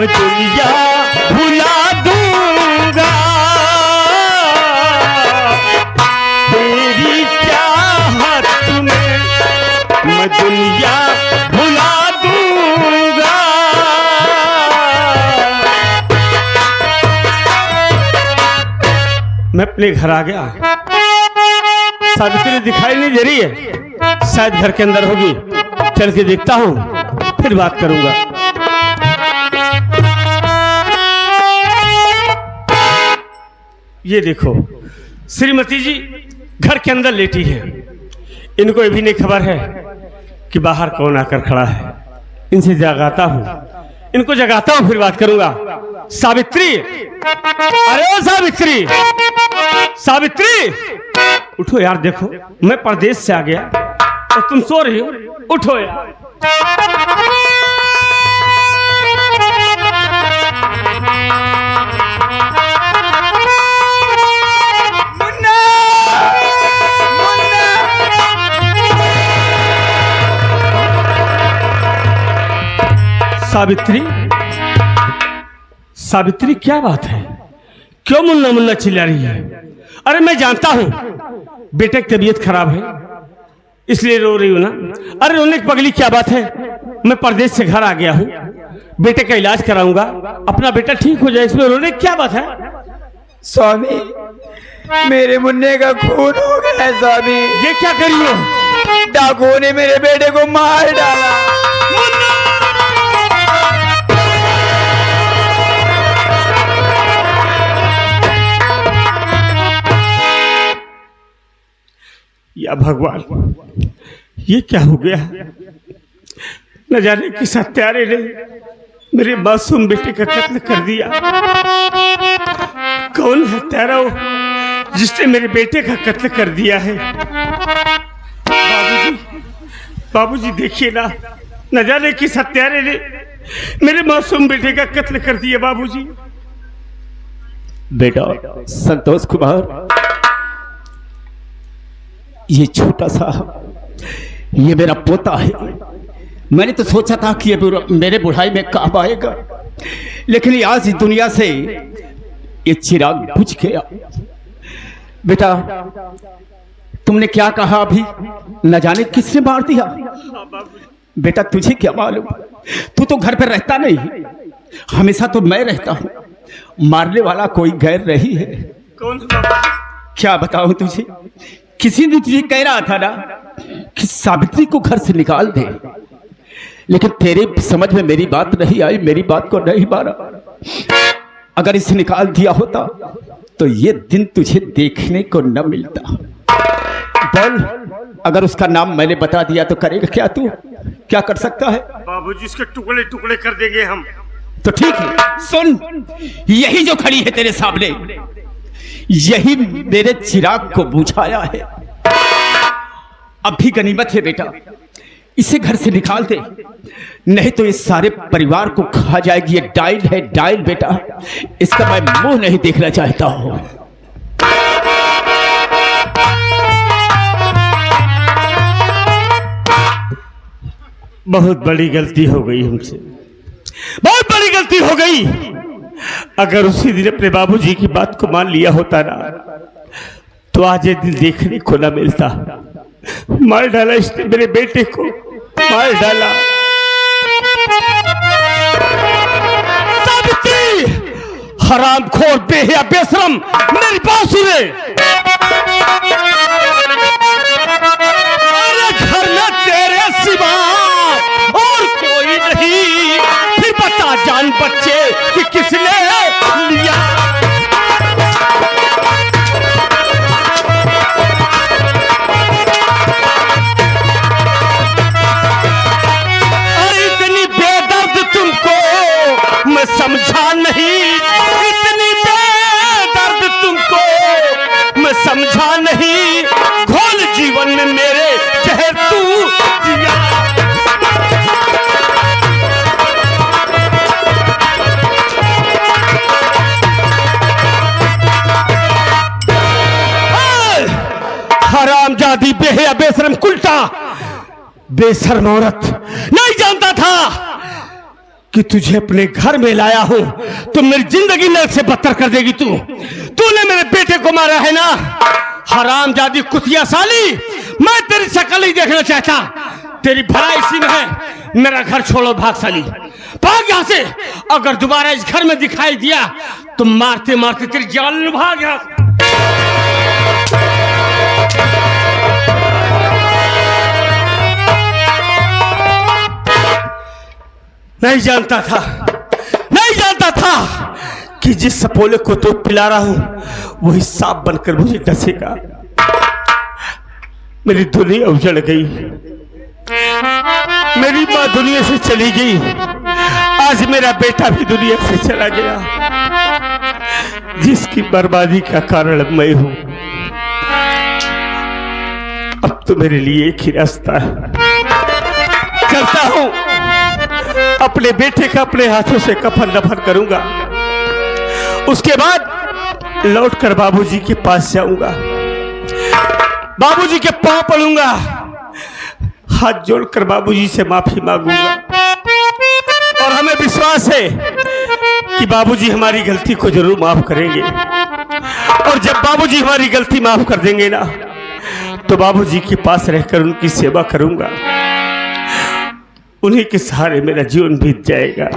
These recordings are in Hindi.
मैं दुनिया भुला दूंगा तेरी चाहत में, मैं दुनिया भुला दूंगा। मैं अपने घर आ गया, सावित्री दिखाई नहीं दे रही है, शायद घर के अंदर होगी। चल के देखता हूं, फिर बात करूंगा। ये देखो श्रीमती जी घर के अंदर लेटी है। इनको ये भी नहीं खबर है कि बाहर कौन आकर खड़ा है। इनसे जगाता हूं, इनको जगाता हूं, फिर बात करूंगा। सावित्री, अरे ओ सावित्री, सावित्री उठो यार, देखो मैं परदेश से आ गया और तुम सो रही हो। उठो यार। मुन्ना, मुन्ना। सावित्री, सावित्री क्या बात है? क्यों मुन्ना मुन्ना चिल्ला रही है? अरे मैं जानता हूं बेटे की तबीयत खराब है इसलिए रो रही हूं ना। अरे रोने की पगली क्या बात है? मैं परदेश से घर आ गया हूं, बेटे का इलाज कराऊंगा, अपना बेटा ठीक हो जाए, इसमें रोने की क्या बात है? स्वामी, मेरे मुन्ने का खून हो गया है स्वामी। ये क्या करी हो? डाकुओं ने मेरे बेटे को मार डाला। या भगवान, ये क्या हो गया? न जाने किस हत्यारे ने मेरे मासूम बेटे का कत्ल कर दिया। कौन हत्यारा हो जिसने मेरे बेटे का कत्ल कर दिया है? बाबूजी, बाबूजी देखिए ना, न जाने किस हत्यारे ने मेरे मासूम बेटे का कत्ल कर दिया। बाबूजी। बेटा संतोष कुमार, ये छोटा सा, ये मेरा पोता है। मैंने तो सोचा था कि ये मेरे बुढ़ाई में काम आएगा, लेकिन आज इस दुनिया से ये चिराग बुझ गया। बेटा तुमने क्या कहा अभी? न जाने किसने मार दिया। बेटा तुझे क्या मालूम, तू तो घर पर रहता नहीं, हमेशा तो मैं रहता हूं। मारने वाला कोई गैर नहीं है। कौन? क्या बताऊं तुझे, किसी ने तुझे कह रहा था ना कि सावित्री को घर से निकाल दे, लेकिन तेरे समझ में मेरी बात नहीं आई, मेरी बात को नहीं माना। अगर इसे निकाल दिया होता तो ये दिन तुझे देखने को न मिलता। बोल, अगर उसका नाम मैंने बता दिया तो करेगा क्या तू? क्या कर सकता है? बाबूजी इसके टुकड़े टुकड़े कर देंगे हम। तो ठीक है, सुन, यही जो खड़ी है तेरे सामने, यही मेरे चिराग को बुझाया है। अब भी गनीमत है बेटा, इसे घर से निकाल दे, नहीं तो इस सारे परिवार को खा जाएगी। ये डायल है, डायल बेटा, इसका मैं मुंह नहीं देखना चाहता हूं। बहुत बड़ी गलती हो गई हमसे, बहुत बड़ी गलती हो गई। अगर उसी दिन अपने बाबूजी की बात को मान लिया होता ना, तो आज ये दिन देखने को ना मिलता। मार डाला इसने मेरे बेटे को, मार डाला। सावित्री, हरामखोर, बेहया, बेशरम, मेरी बात सुने। अरे घर में तेरे सिवा और कोई नहीं, फिर बता जान बच्चे कि किसने लिया। अरे इतनी बेदर्द तुमको मैं समझा नहीं, इतनी बेदर्द तुमको मैं समझा नहीं। घोल जीवन में मेरे जहर तू दिया। हरामजादी, बेहया, बेशरम, कुल्टा, बेशर्म औरत, नहीं जानता था कि तुझे अपने घर में लाया हूं तो मेरी जिंदगी नरक से बदतर कर देगी। तूने मेरे बेटे को मारा है ना, हरामजादी कुतिया साली। मैं तेरी शक्ल नहीं देखना चाहता, तेरी भलाई इसी में है। मेरा घर छोड़ो, भाग साली, भाग यहां से। अगर दोबारा इस घर में दिखाई दिया तो मारते मारते तेरी जान में भाग यहां से। नहीं जानता था कि जिस सपोले को दूध पिला रहा हूं वही सांप बनकर मुझे डसेगा। मेरी दुनिया उजड़ गई, मेरी मां दुनिया से चली गई, आज मेरा बेटा भी दुनिया से चला गया, जिसकी बर्बादी का कारण मैं हूं। अब तो मेरे लिए एक ही रास्ता है, चलता हूं, अपने बेटे का अपने हाथों से कफन दफन करूंगा, उसके बाद लौटकर बाबूजी के पास जाऊंगा, बाबूजी के पांव पड़ूंगा, हाथ जोड़कर बाबूजी से माफी मांगूंगा। और हमें विश्वास है कि बाबूजी हमारी गलती को जरूर माफ करेंगे। और जब बाबूजी हमारी गलती माफ कर देंगे ना, तो बाबूजी के पास रहकर उनकी सेवा करूंगा, उन्हीं के सहारे मेरा जीवन बीत जाएगा।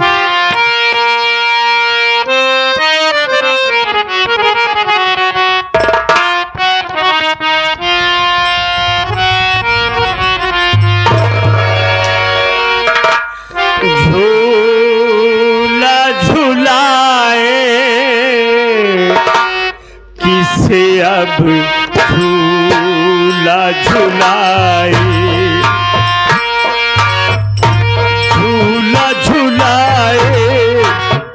झूला झूलाए किसे अब झूला झूलाए, झूला झूलाए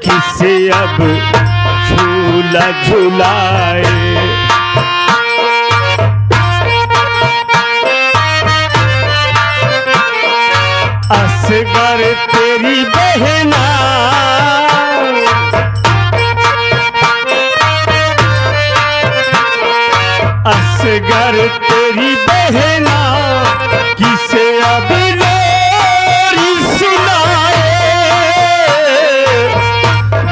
किसे अब झूला झूलाए। असगर तेरी बहना असगर तेरी बहना किसे अब लोरी सुनाए,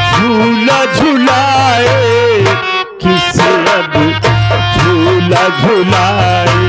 झूला झूलाए किसे अब झूला झूलाए।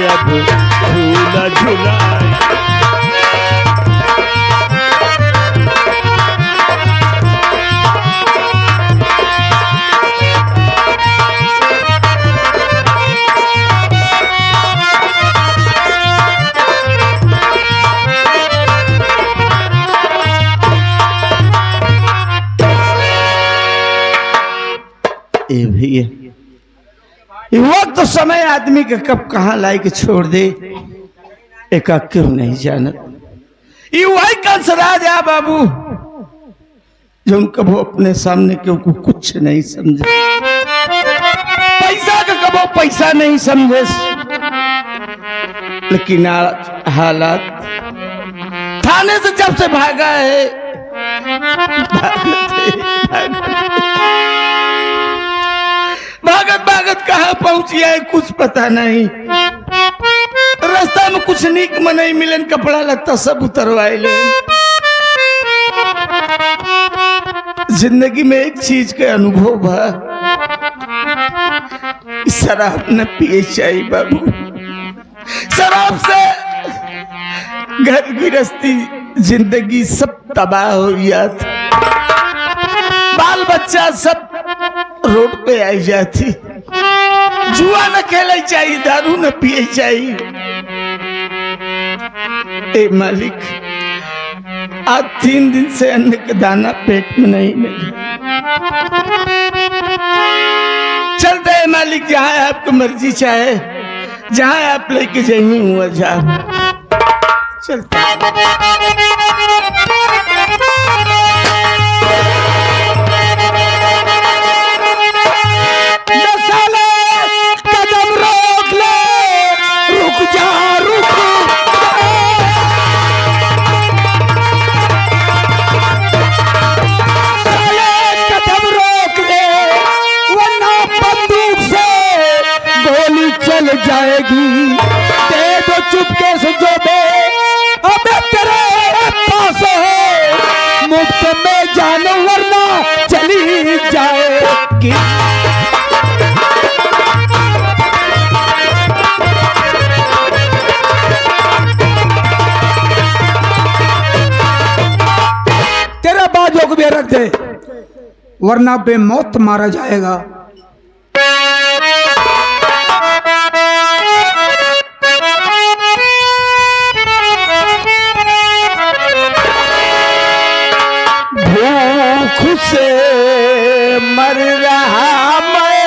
अब झूला झूलाए। वक्त तो समय आदमी के कब कहाँ लाई के छोड़ दे एक क्यों नहीं जानत। ये वही कंसराज है बाबू जो कबो अपने सामने क्यों को कुछ नहीं समझे, पैसा का कबो पैसा नहीं समझे, लेकिन हालात थाने से जब से भागा है भागत भागत कहाँ पहुंचिया है कुछ पता नहीं। रास्ता में कुछ नीक में नहीं मिलन, कपड़ा लत्ता सब उतरवाए ले। जिंदगी में एक चीज का अनुभव है, शराब न पिए चाहिए बाबू। शराब से घर गृहस्थी जिंदगी सब तबाह हो गया था, बाल बच्चा सब रोड पे आई जाती। जुआ न खेले चाहिए, दारू न पिए चाहिए। ए मालिक, आज 3 दिन से अन्न का दाना पेट में नहीं मिला। चलते हैं मालिक, जहां आपको मर्जी चाहे, जहां आप लेके जाइए हुआ जाओ। चलते कदम रोक ले, रुक जा रुक। कदम रोक ले, वरना बंदूक से गोली चल जाएगी। दे दो चुपके से जो दे, अबे तेरे पास है, मुफ्त में जानो वरना चली जाएगी। तेरे बाजों को भी रख दे, वरना बेमौत मारा जाएगा। भूख से मर रहा मैं,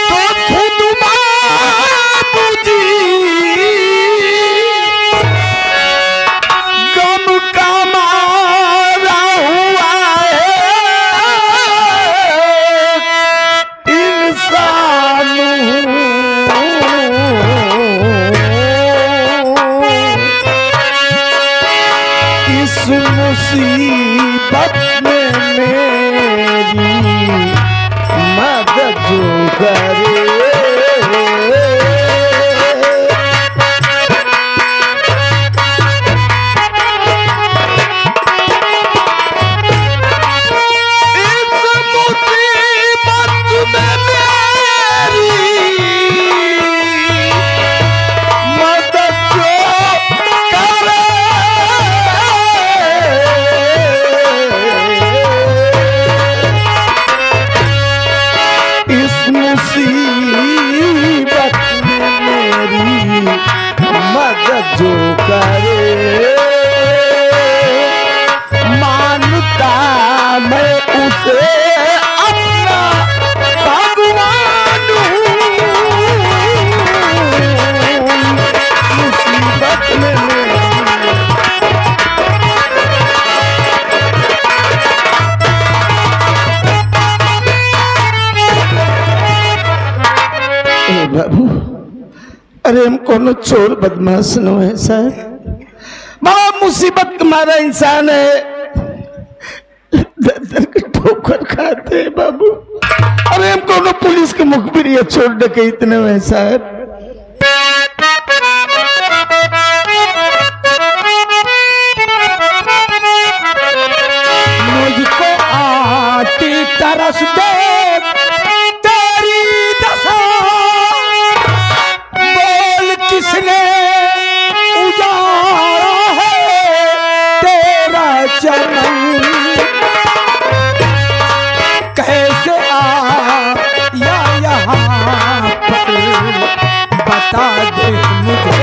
तो खुद बाबूजी गम का मारा हुआ है इंसान हूँ। इस मुसीबत में मेरी मदद जो करे। जो करे मानता मैं उसे अपना भगवान हूँ। मुसीबत में बाबू, अरे हम कोनो चोर बदमाश न है सर, बड़ा मुसीबत का मारा इंसान है, दर दर के ठोकर खाते हैं बाबू। अरे हम कोनो पुलिस के मुखबिर या चोर डकैत न है साहब। मुझको आती तरस दे तेरी दशा, बोल किसने उजाड़ा है तेरा चमन। कैसे आया यहाँ पर बता दे मुझे।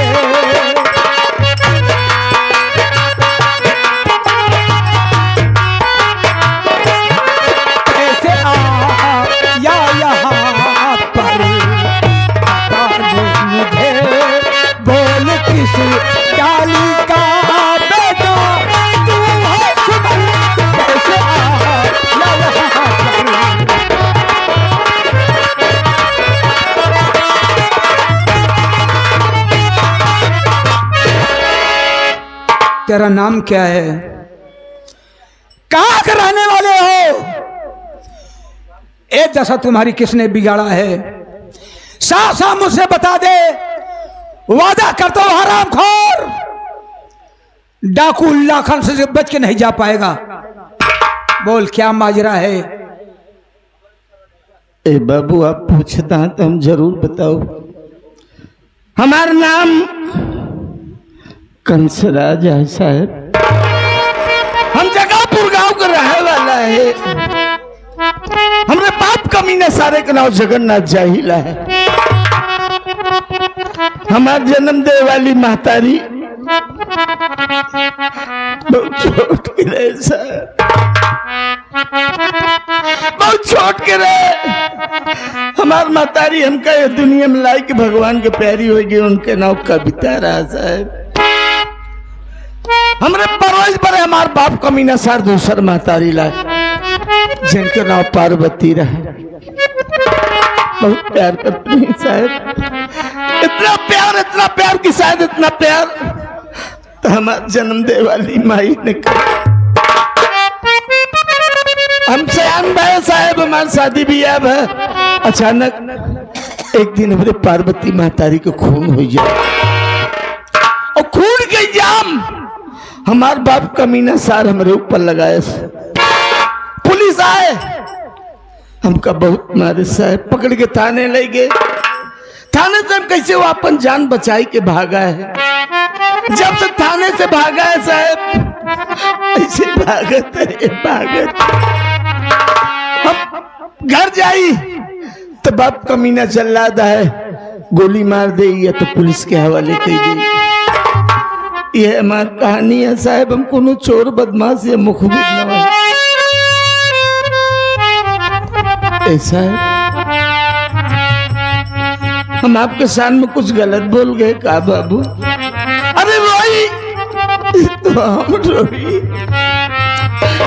तेरा नाम क्या है? कहां के रहने वाले हो? एक दशा तुम्हारी किसने बिगाड़ा है? साफ साफ मुझसे बता दे, वादा करता हूं हरामखोर डाकू लाखन से बच के नहीं जा पाएगा। बोल क्या माजरा है। ए बाबू आप पूछता हैं तो हम जरूर बताओ। हमारा नाम कंसराज है साहब। हम जगापुर गांव का रहने वाला है। हमरे बाप कमीने सारे का नाम जगन्नाथ जाहिला है। हमार जन्म दे वाली महतारी बहुत छोट के रहे साहब, बहुत छोट के रहे। हमार महतारी हमका ये दुनिया में लाई के भगवान के प्यारी होगी, उनके नाम कविता रहा साहब। हमरे परोज पर हमार बाप कमीना सार दूसर महतारी लाए जिनका नाम पार्वती रहा। बहुत प्यार करती हैं साहब, इतना प्यार कि शायद इतना प्यार तो हमारे जन्म दे वाली माई ने कहा। हम सयान भाई साहब, हमारी शादी भी अब है। अचानक एक दिन हमारे पार्वती महतारी को खून हो जाए और खून के इल्जाम हमार बाप कमीना सार हमारे ऊपर लगाए। पुलिस आए, हमका बहुत मारे साहब, पकड़ के थाने ले गए। थाने से हम कैसे वो अपन जान बचाई के भागा है। जब से थाने से भागा है साहब, ऐसे भागत है भागत। हम घर जाई तो बाप कमीना चल रहा है, गोली मार दे या तो पुलिस के हवाले कर दे। यह हमारी कहानी है साहब। हम कोनो चोर बदमाश या मुखबिर न है। ऐसा है हम आपके सामने कुछ गलत बोल गए का बाबू? अरे रोई तो हम रोई।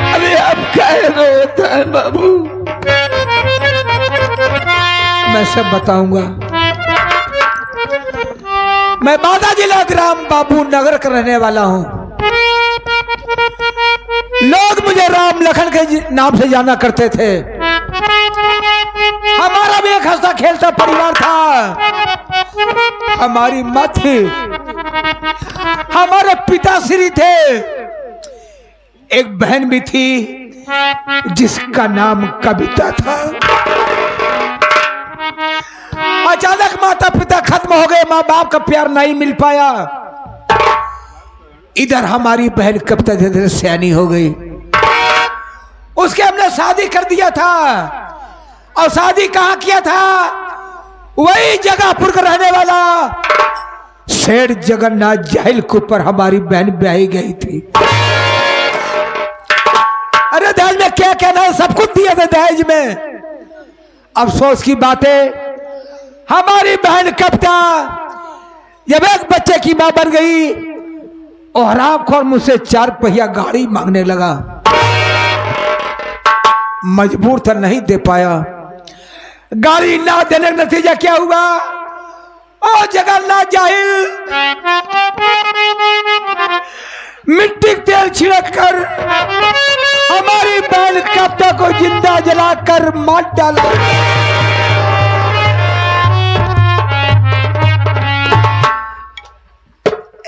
अरे आप काहे रोता है बाबू? मैं सब बताऊंगा। मैं बादा जिला ग्राम बाबू नगर का रहने वाला हूं। लोग मुझे राम लखन के नाम से जाना करते थे। हमारा भी एक हंसता खेलता परिवार था। हमारी माँ थी, हमारे पिताश्री थे, एक बहन भी थी जिसका नाम कविता था। अचानक माता पिता खत्म हो गए, माँ बाप का प्यार नहीं मिल पाया। इधर हमारी बहन कविता धीरे धीरे सयानी हो गई। उसके हमने शादी कर दिया था। और शादी कहाँ किया था? वही जगापुर का रहने वाला सेठ जगन्नाथ जाहिल के ऊपर हमारी बहन ब्याही गई थी। अरे दहेज में क्या कहना है, सब कुछ दिया था दहेज में। अफसोस की बातें, हमारी बहन कविता जब एक बच्चे की मां बन गई और हरामखोर मुझसे 4 पहिया गाड़ी मांगने लगा। मजबूर था, नहीं दे पाया। गाड़ी ना देने का नतीजा क्या हुआ? ओ जगन्नाथ जाहिल मिट्टी तेल छिड़क कर हमारी बहन कविता को जिंदा जलाकर मार डाला।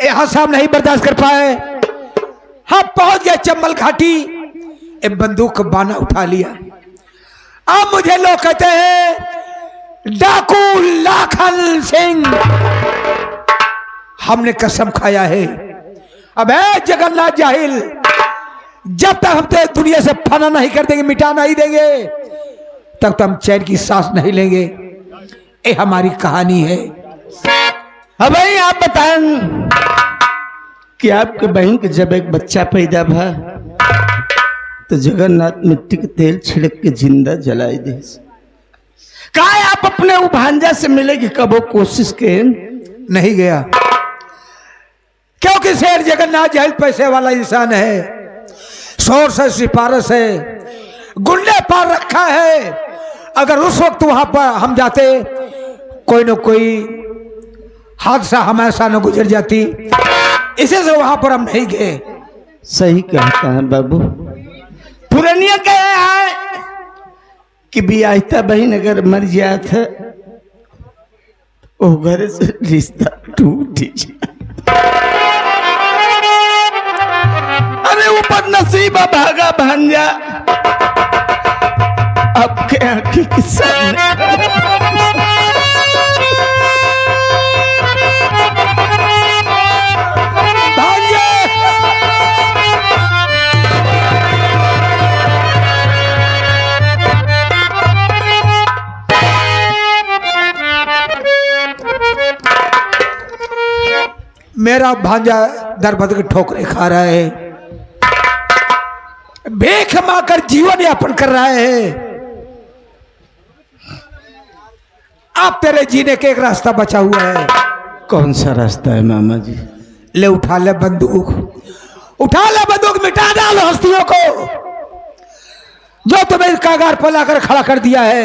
यहां से हम नहीं बर्दाश्त कर पाए। हम पहुंच गए चंबल घाटी। एक बंदूक का बाना उठा लिया। अब मुझे लोग कहते हैं डाकू लाखन सिंह। हमने कसम खाया है, अब है जगन्नाथ जाहिल, जब तक हम तेरे दुनिया से फना नहीं कर देंगे, मिटा नहीं देंगे, तब तक हम चैन की सांस नहीं लेंगे। ये हमारी कहानी है। अब भाई आप बताएं कि आपके बहन के जब एक बच्चा पैदा भा तो जगन्नाथ मिट्टी के तेल छिड़क के जिंदा जलाई दे। कहा आप अपने वो भांजा से मिले कि कब वो कोशिश के? नहीं गया, क्योंकि शेर जगन्नाथ जाहिल पैसे वाला इंसान है, शोर से सिफारिश है, गुंडे पार रखा है। अगर उस वक्त वहां पर हम जाते, कोई न कोई हादसा हमारे सामने गुजर जाती। इसी से वहां पर हम नहीं गए। सही कहता है बाबू। पुरानिया कहे है कि बियाहता बहन अगर मर जात है वो घर से रिश्ता टूट जाए। अरे ऊपर नसीबा भागा भांजा आपके आंखों के सामने मेरा भांजा दर बदर के ठोकरे खा रहा है, भीख मांगकर जीवन यापन कर रहा है। अब तेरे जीने के एक रास्ता बचा हुआ है। कौन सा रास्ता है मामा जी? ले उठा ले बंदूक, उठा ले बंदूक, मिटा डालो हस्तियों को जो तुम्हें इस कागार पर लाकर खड़ा कर दिया है।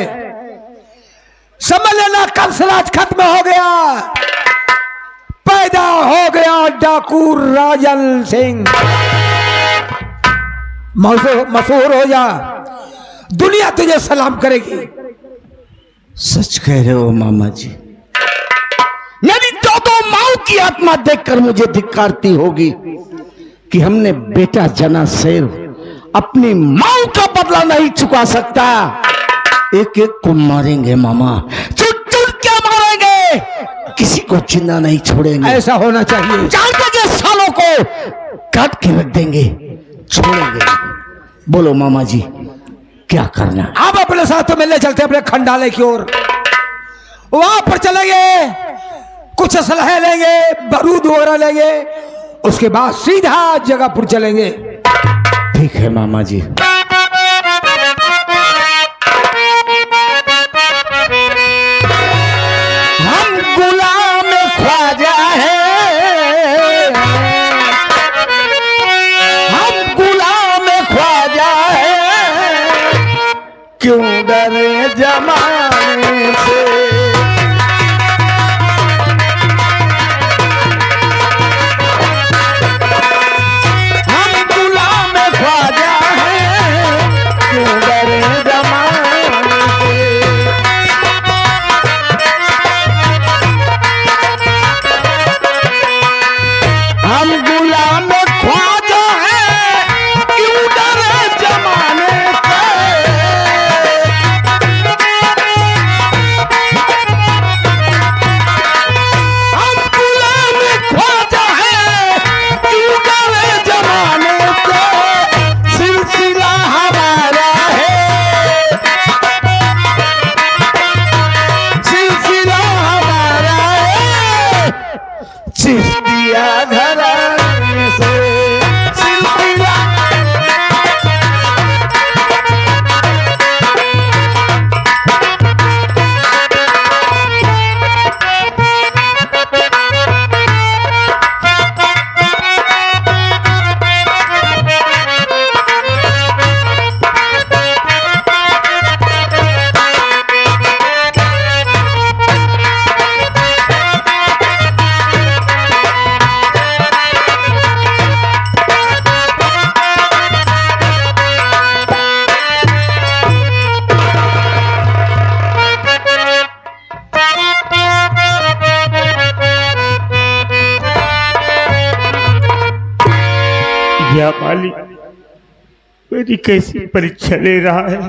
समझ लेना कंसराज खत्म हो गया, पैदा हो गया डाकू राजन सिंह। मशहूर हो जा, दुनिया तुझे सलाम करेगी। सच कह रहे हो मामा जी। मेरी दो माओ की आत्मा देखकर मुझे धिक्कारती होगी कि हमने बेटा जना शेर अपनी माओ का बदला नहीं चुका सकता। एक एक को मारेंगे मामा, चुन चुन के मारेंगे, किसी को जिंदा नहीं छोड़ेंगे। ऐसा होना चाहिए। जानते के सालों को काट के रख देंगे, छोड़ेंगे। बोलो मामा जी क्या करना? आप अपने साथ मिलने चलते अपने खंडाले की ओर, वहां पर चलेंगे, कुछ असलहे लेंगे, बारूद वगैरह लेंगे, उसके बाद सीधा जगहपुर चलेंगे। ठीक है मामा जी। हम गुलाम ख्वाजा है, हम गुलाम ख्वाजा है, क्यों डरे जमाने से। या मालिक मेरी कैसी परीक्षा ले रहा है।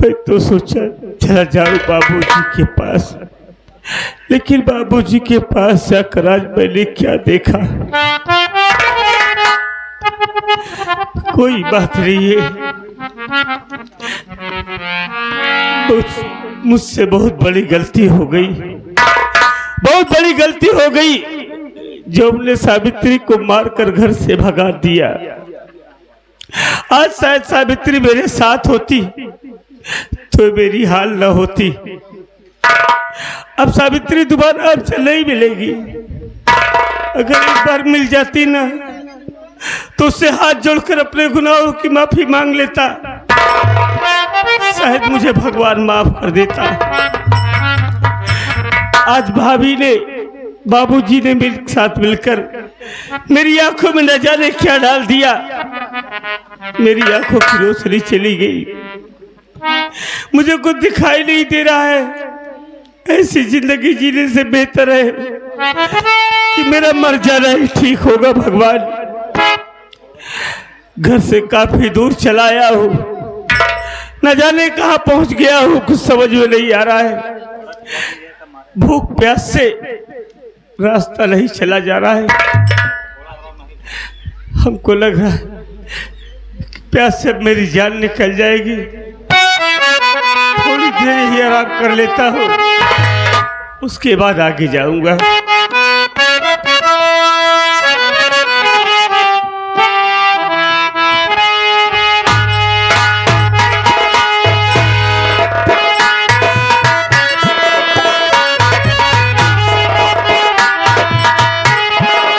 मैं तो सोचा चला जाऊं बाबूजी के पास, लेकिन बाबूजी के पास जाकर आज मैंने क्या देखा। कोई बात नहीं है, मुझसे बहुत बड़ी गलती हो गई, बहुत बड़ी गलती हो गई जो हमने सावित्री को मारकर घर से भगा दिया। आज शायद सावित्री मेरे साथ होती तो मेरी हाल न होती। अब सावित्री दोबारा हमसे नहीं मिलेगी। अगर एक बार मिल जाती ना तो उससे हाथ जोड़कर अपने गुनाहों की माफी मांग लेता, शायद मुझे भगवान माफ कर देता। आज भाभी ने, बाबूजी ने मेरे साथ मिलकर मेरी आंखों में न जाने क्या डाल दिया। मेरी आंखों की रोशनी चली गई, मुझे कुछ दिखाई नहीं दे रहा है। ऐसी जिंदगी जीने से बेहतर है कि मेरा मर जाना ही ठीक होगा। भगवान घर से काफी दूर चला आया हूँ, न जाने कहाँ पहुंच गया हूँ, कुछ समझ में नहीं आ रहा है। भूख प्यास से रास्ता नहीं चला जा रहा है। हमको लग रहा है कि प्यास से मेरी जान निकल जाएगी। थोड़ी देर ही आराम कर लेता हूँ, उसके बाद आगे जाऊंगा।